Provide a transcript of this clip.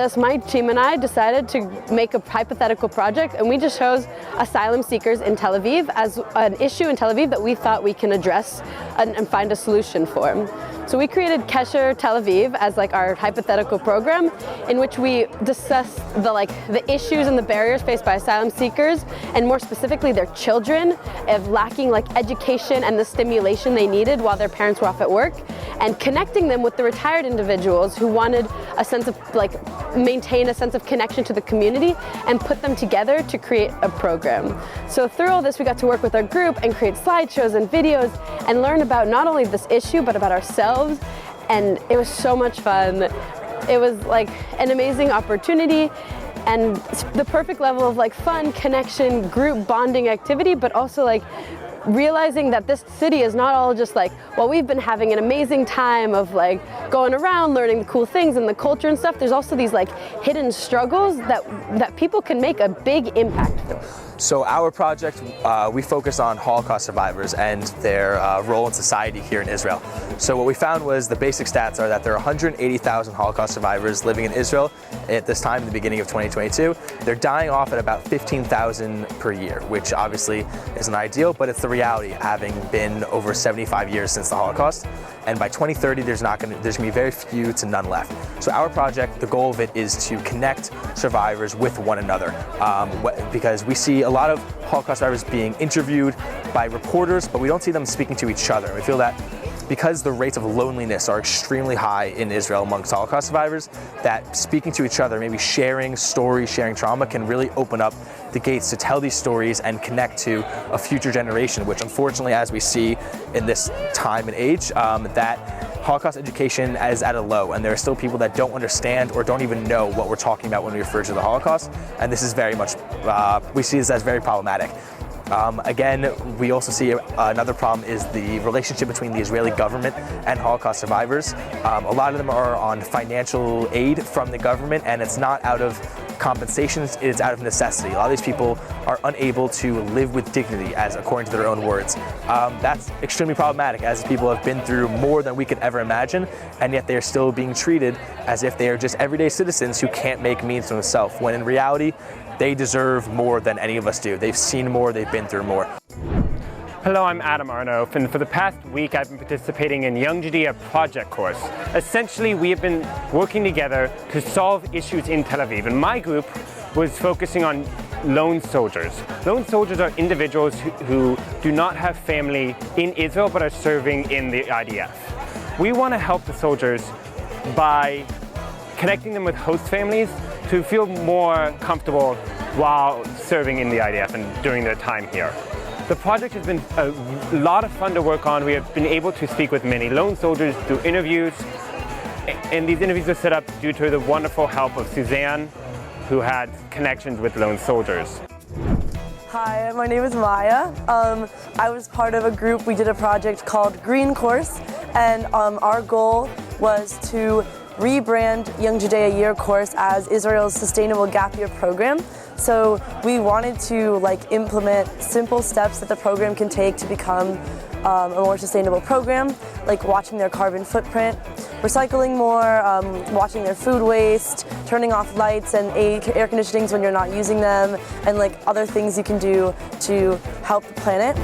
this, my team and I decided to make a hypothetical project, and we just chose asylum seekers in Tel Aviv as an issue in Tel Aviv that we thought we can address and find a solution for. So we created Kesher Tel Aviv as like our hypothetical program, in which we discussed the issues and the barriers faced by asylum seekers, and more specifically their children, of lacking education and the stimulation they needed while their parents were off at work, and connecting them with the retired individuals who wanted a sense of maintain a sense of connection to the community and put them together to create a program. So through all this, we got to work with our group and create slideshows and videos and learn about not only this issue but about ourselves, and it was so much fun. It was an amazing opportunity and the perfect level of fun, connection, group bonding activity, but also realizing that this city is not all just well, we've been having an amazing time of going around learning the cool things and the culture and stuff. There's also these hidden struggles that people can make a big impact through. So our project, we focus on Holocaust survivors and their role in society here in Israel. So what we found was the basic stats are that there are 180,000 Holocaust survivors living in Israel at this time, in the beginning of 2022. They're dying off at about 15,000 per year, which obviously isn't ideal, but it's the reality, having been over 75 years since the Holocaust. And by 2030, there's gonna be very few to none left. So our project, the goal of it is to connect survivors with one another, because we see a lot of Holocaust survivors being interviewed by reporters, but we don't see them speaking to each other. We feel that because the rates of loneliness are extremely high in Israel amongst Holocaust survivors, that speaking to each other, maybe sharing stories, sharing trauma, can really open up the gates to tell these stories and connect to a future generation, which unfortunately, as we see in this time and age, that Holocaust education is at a low, and there are still people that don't understand or don't even know what we're talking about when we refer to the Holocaust, and this is very much, we see this as very problematic. Again, we also see another problem is the relationship between the Israeli government and Holocaust survivors. A lot of them are on financial aid from the government, and it's not out of compensations, it's out of necessity. A lot of these people are unable to live with dignity, as according to their own words. That's extremely problematic, as people have been through more than we could ever imagine, and yet they are still being treated as if they are just everyday citizens who can't make means for themselves, when in reality, they deserve more than any of us do. They've seen more, they've been through more. Hello, I'm Adam Arnof, and for the past week I've been participating in Young Judea project course. Essentially, we have been working together to solve issues in Tel Aviv, and my group was focusing on lone soldiers. Lone soldiers are individuals who do not have family in Israel but are serving in the IDF. We want to help the soldiers by connecting them with host families to feel more comfortable while serving in the IDF and during their time here. The project has been a lot of fun to work on. We have been able to speak with many lone soldiers through interviews, and these interviews are set up due to the wonderful help of Suzanne, who had connections with lone soldiers. Hi, my name is Maya. I was part of a group. We did a project called Green Course, and our goal was to rebrand Young Judea Year Course as Israel's Sustainable Gap Year program. So we wanted to implement simple steps that the program can take to become a more sustainable program, like watching their carbon footprint, recycling more, watching their food waste, turning off lights and air conditionings when you're not using them, and other things you can do to help the planet.